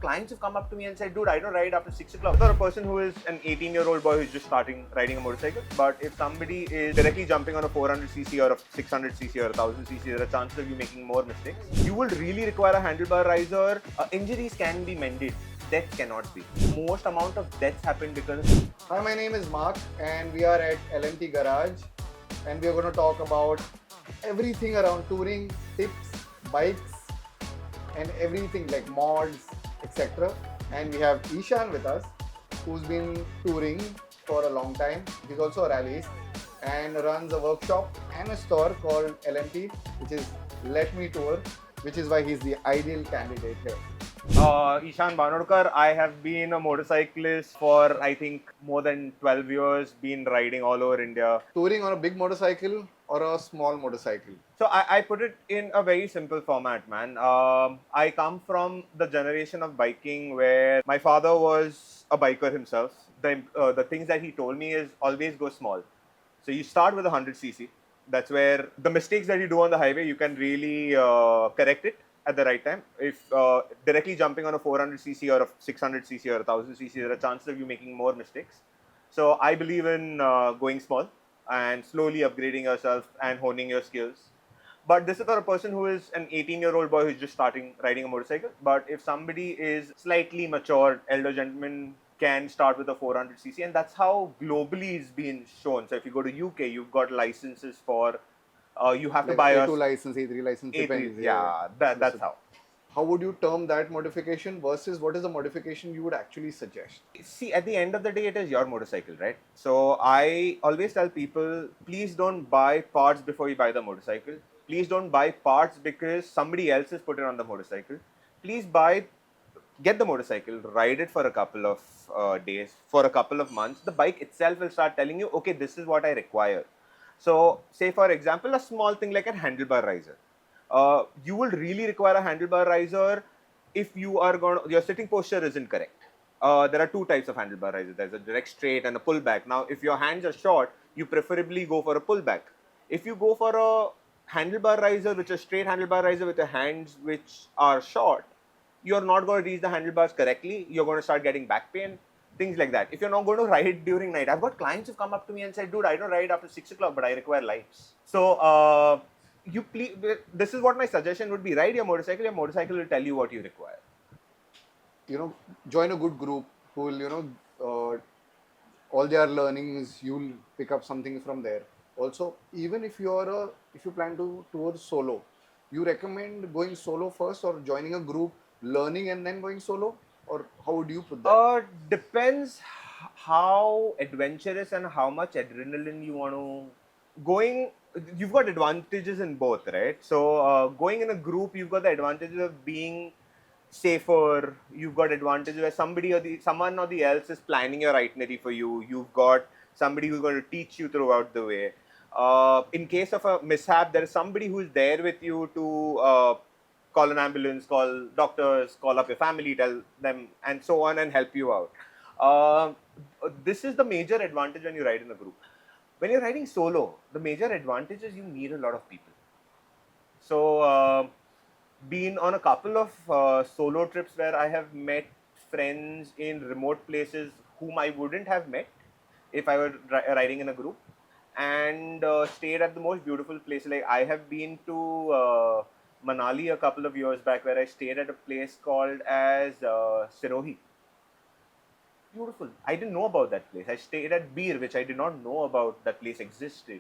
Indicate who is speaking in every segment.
Speaker 1: clients who've come up to me and said, dude, I don't ride after 6 o'clock. Or a person who is an 18-year-old boy who's just starting riding a motorcycle. But if somebody is directly jumping on a 400cc or a 600cc or a 1000cc, there are chances of you making more mistakes. You will really require a handlebar riser. Injuries can be mended. Deaths cannot be. Most amount of deaths happen because...
Speaker 2: Hi, my name is Mark and we are at LMT Garage and we are going to talk about everything around touring, tips, bikes and everything like mods, etc. And we have Eshan with us, who's been touring for a long time. He's also a rallyist and runs a workshop and a store called LMT, which is LetMeTour, which is why he's the ideal candidate here.
Speaker 1: Eshan Banodkar. I have been a motorcyclist for I think more than 12 years, been riding all over India.
Speaker 2: Touring on a big motorcycle or a small motorcycle?
Speaker 1: So I put it in a very simple format, man. I come from the generation of biking where my father was a biker himself. The things that he told me is always go small. So you start with a 100cc. That's where the mistakes that you do on the highway, you can really correct it at the right time. If directly jumping on a 400cc or a 600cc or a 1000cc, there are chances of you making more mistakes. So I believe in going small and slowly upgrading yourself and honing your skills. But this is for a person who is an 18-year-old boy who's just starting riding a motorcycle. But if somebody is slightly mature, elder gentleman can start with a 400cc, and that's how globally it's been shown. So if you go to UK, you've got licenses for you have
Speaker 2: Like
Speaker 1: to buy a
Speaker 2: A2 license, A3 license,
Speaker 1: A3,
Speaker 2: depends.
Speaker 1: yeah, that's how.
Speaker 2: How would you term that modification versus what is the modification you would actually suggest?
Speaker 1: See, at the end of the day, it is your motorcycle, right? So I always tell people, please don't buy parts before you buy the motorcycle. Please don't buy parts because somebody else has put it on the motorcycle. Please get the motorcycle, ride it for a couple of days, for a couple of months. The bike itself will start telling you, okay, this is what I require. So say for example, a small thing like a handlebar riser. You will really require a handlebar riser if you are your sitting posture isn't correct. There are two types of handlebar riser. There's a direct straight and a pullback. Now, if your hands are short, you preferably go for a pullback. If you go for a handlebar riser, which is straight handlebar riser with your hands which are short, you're not going to reach the handlebars correctly. You're going to start getting back pain, things like that. If you're not going to ride during night, I've got clients who've come up to me and said, dude, I don't ride after 6 o'clock, but I require lights. So, this is what my suggestion would be. Ride your motorcycle will tell you what you require.
Speaker 2: You know, join a good group who will, all their learnings, you'll pick up something from there. Also, even if you plan to tour solo, you recommend going solo first or joining a group, learning and then going solo? Or how would you put that?
Speaker 1: Depends how adventurous and how much adrenaline you want to... You've got advantages in both, right? So going in a group, you've got the advantages of being safer. You've got advantages where someone or the else is planning your itinerary for you. You've got somebody who's going to teach you throughout the way. In case of a mishap, there is somebody who's there with you to call an ambulance, call doctors, call up your family, tell them, and so on, and help you out. This is the major advantage when you ride in a group. When you're riding solo, the major advantage is you need a lot of people. So, been on a couple of solo trips where I have met friends in remote places whom I wouldn't have met if I were riding in a group, and stayed at the most beautiful places. Like I have been to Manali a couple of years back, where I stayed at a place called as Sirohi. Beautiful. I didn't know about that place. I stayed at Beer, which I did not know about that place existed.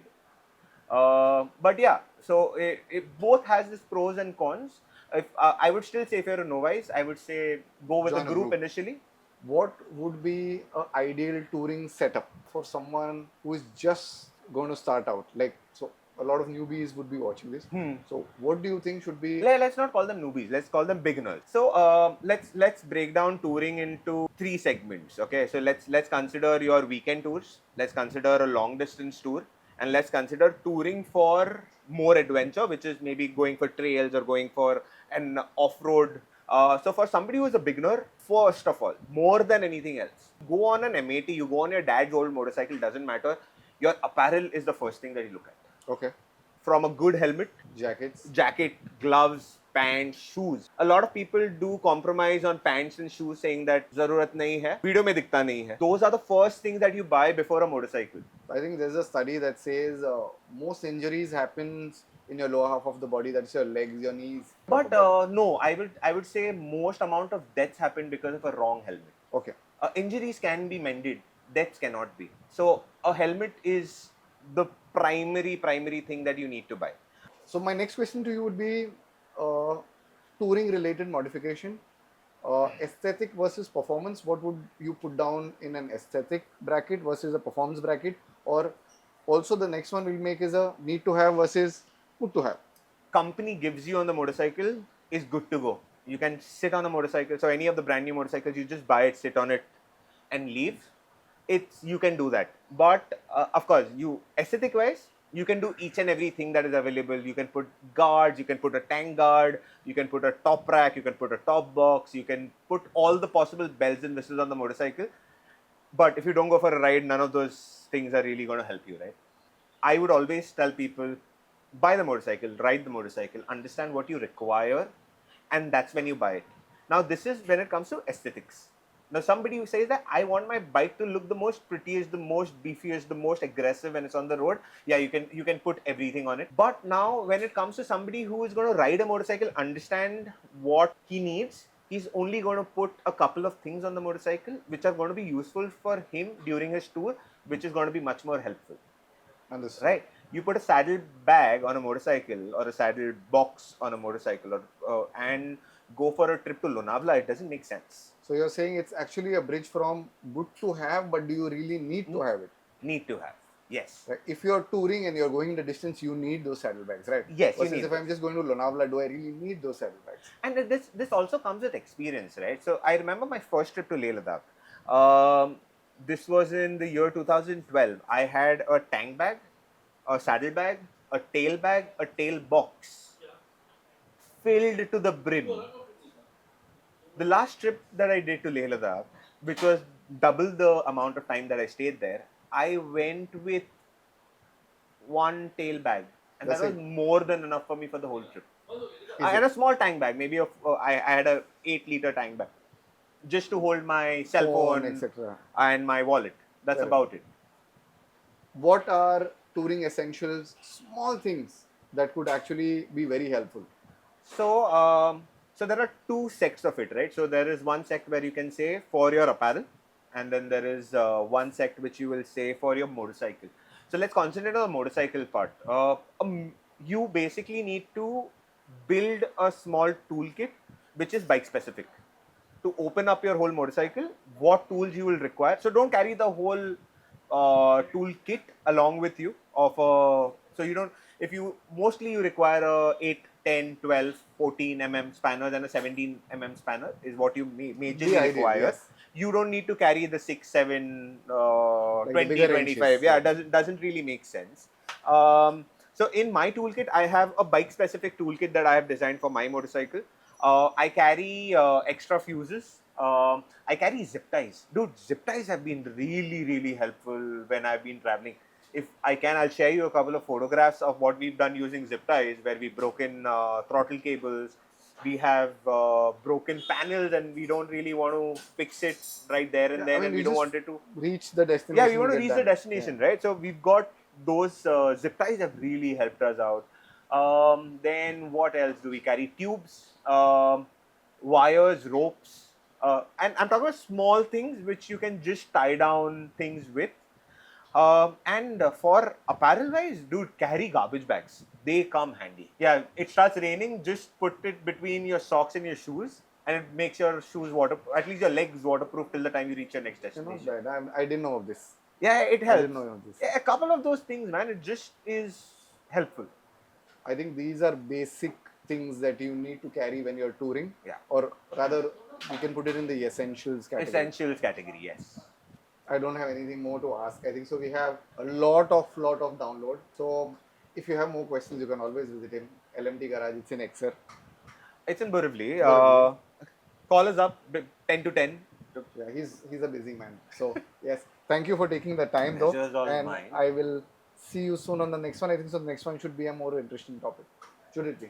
Speaker 1: But yeah, so it both has its pros and cons. If I would still say if you're a novice, I would say go with
Speaker 2: Join
Speaker 1: a
Speaker 2: a
Speaker 1: group
Speaker 2: group.
Speaker 1: initially.
Speaker 2: What would be an ideal touring setup for someone who is just going to start out? Like, so a lot of newbies would be watching this. So what do you think should be?
Speaker 1: Let's not call them newbies. Let's call them beginners. So let's break down touring into three segments. Okay, so let's consider your weekend tours. Let's consider a long distance tour, and let's consider touring for more adventure, which is maybe going for trails or going for an off-road. So for somebody who is a beginner, first of all, more than anything else, go on an MAT. You go on your dad's old motorcycle. Doesn't matter. Your apparel is the first thing that you look at.
Speaker 2: Okay.
Speaker 1: From a good helmet,
Speaker 2: Jackets.
Speaker 1: jacket, gloves, pants, shoes. A lot of people do compromise on pants and shoes, saying that zarurat nahi hai, video mein dikhta nahi hai. Those are the first things that you buy before a motorcycle.
Speaker 2: I think there's a study that says most injuries happens in your lower half of the body. That's your legs, your knees.
Speaker 1: But no, I would say most amount of deaths happen because of a wrong helmet.
Speaker 2: Okay.
Speaker 1: Injuries can be mended, deaths cannot be. So a helmet is the primary thing that you need to buy.
Speaker 2: So my next question to you would be touring related modification. Aesthetic versus performance. What would you put down in an aesthetic bracket versus a performance bracket? Or also the next one we'll make is a need to have versus good to have.
Speaker 1: Company gives you on the motorcycle is good to go. You can sit on a motorcycle. So any of the brand new motorcycles, you just buy it, sit on it, and leave. You can do that. But of course, you aesthetic wise, you can do each and everything that is available. You can put guards, you can put a tank guard, you can put a top rack, you can put a top box, you can put all the possible bells and whistles on the motorcycle. But if you don't go for a ride, none of those things are really going to help you, right? I would always tell people, buy the motorcycle, ride the motorcycle, understand what you require, and that's when you buy it. Now, this is when it comes to aesthetics. Now, somebody who says that I want my bike to look the most prettiest, the most beefiest, the most aggressive when it's on the road, yeah, you can put everything on it. But now, when it comes to somebody who is going to ride a motorcycle, understand what he needs, he's only going to put a couple of things on the motorcycle which are going to be useful for him during his tour, which is going to be much more helpful.
Speaker 2: Understood.
Speaker 1: Right? You put a saddle bag on a motorcycle or a saddle box on a motorcycle, or and go for a trip to Lonavala. It doesn't make sense.
Speaker 2: So you're saying it's actually a bridge from good to have, but do you really need to have it?
Speaker 1: Need to have. Yes.
Speaker 2: Right? If you're touring and you're going the distance, you need those saddlebags, right?
Speaker 1: Yes,
Speaker 2: Versus
Speaker 1: you need
Speaker 2: if I'm just going to Lonavala, do I really need those saddlebags?
Speaker 1: And this also comes with experience, right? So I remember my first trip to Leh Ladakh. This was in the year 2012. I had a tank bag, a saddle bag, a tail box, filled to the brim. The last trip that I did to Leh Ladakh, which was double the amount of time that I stayed there, I went with one tail bag, and
Speaker 2: That's
Speaker 1: that was
Speaker 2: it.
Speaker 1: more than enough for me for the whole trip. I
Speaker 2: Is
Speaker 1: had
Speaker 2: it?
Speaker 1: a small tank bag, maybe I had a 8-liter tank bag, just to hold my cell
Speaker 2: Phone,
Speaker 1: phone
Speaker 2: etc.
Speaker 1: and my wallet. That's
Speaker 2: Correct.
Speaker 1: about it.
Speaker 2: What are touring essentials, small things that could actually be very helpful?
Speaker 1: So, so there are two sects of it, right? So there is one sect where you can say for your apparel, and then there is one sect which you will say for your motorcycle. So let's concentrate on the motorcycle part. You basically need to build a small toolkit which is bike specific to open up your whole motorcycle. What tools you will require. So don't carry the whole toolkit along with you. So you don't. If you mostly you require a 8, 10, 12, 14 mm spanner and a 17 mm spanner is what you majorly
Speaker 2: The ideal,
Speaker 1: require.
Speaker 2: yes.
Speaker 1: You don't need to carry the 6, 7,
Speaker 2: Like the
Speaker 1: 20,
Speaker 2: bigger
Speaker 1: 25.
Speaker 2: wrenches,
Speaker 1: Yeah,
Speaker 2: yeah.
Speaker 1: it doesn't really make sense. So in my toolkit, I have a bike specific toolkit that I have designed for my motorcycle. I carry extra fuses. I carry zip ties. Dude, zip ties have been really helpful when I've been traveling. If I can, I'll share you a couple of photographs of what we've done using zip ties, where we've broken throttle cables. We have broken panels, and we don't really want to fix it right there and
Speaker 2: Yeah,
Speaker 1: then,
Speaker 2: I mean,
Speaker 1: and we
Speaker 2: you
Speaker 1: don't
Speaker 2: just
Speaker 1: want it to.
Speaker 2: reach the destination.
Speaker 1: Yeah, we want to
Speaker 2: get
Speaker 1: reach the
Speaker 2: done.
Speaker 1: destination, right? So we've got those zip ties have really helped us out. Then what else do we carry? Tubes, wires, ropes, and I'm talking about small things which you can just tie down things with. And for apparel wise, dude, carry garbage bags. They come handy. Yeah, it starts raining, just put it between your socks and your shoes, and it makes your shoes at least your legs waterproof till the time you reach your next
Speaker 2: Yeah, not
Speaker 1: destination.
Speaker 2: bad. I didn't know of this.
Speaker 1: Yeah, it
Speaker 2: I didn't
Speaker 1: helps.
Speaker 2: know of this.
Speaker 1: Yeah, a couple of those things, man, it just is helpful.
Speaker 2: I think these are basic things that you need to carry when you're touring.
Speaker 1: Yeah.
Speaker 2: Or rather, you can put it in the essentials category.
Speaker 1: Essentials category, yes.
Speaker 2: I don't have anything more to ask. I think so. We have a lot of download. So if you have more questions, you can always visit him. LMT Garage. It's in Exer.
Speaker 1: It's in Borivali.
Speaker 2: Borivali.
Speaker 1: Call us up 10 to 10.
Speaker 2: Yeah, he's a busy man. So yes, thank you for taking the time though.
Speaker 1: Pleasure's all
Speaker 2: And
Speaker 1: mine.
Speaker 2: I will see you soon on the next one. I think so. The next one should be a more interesting topic. Should it be?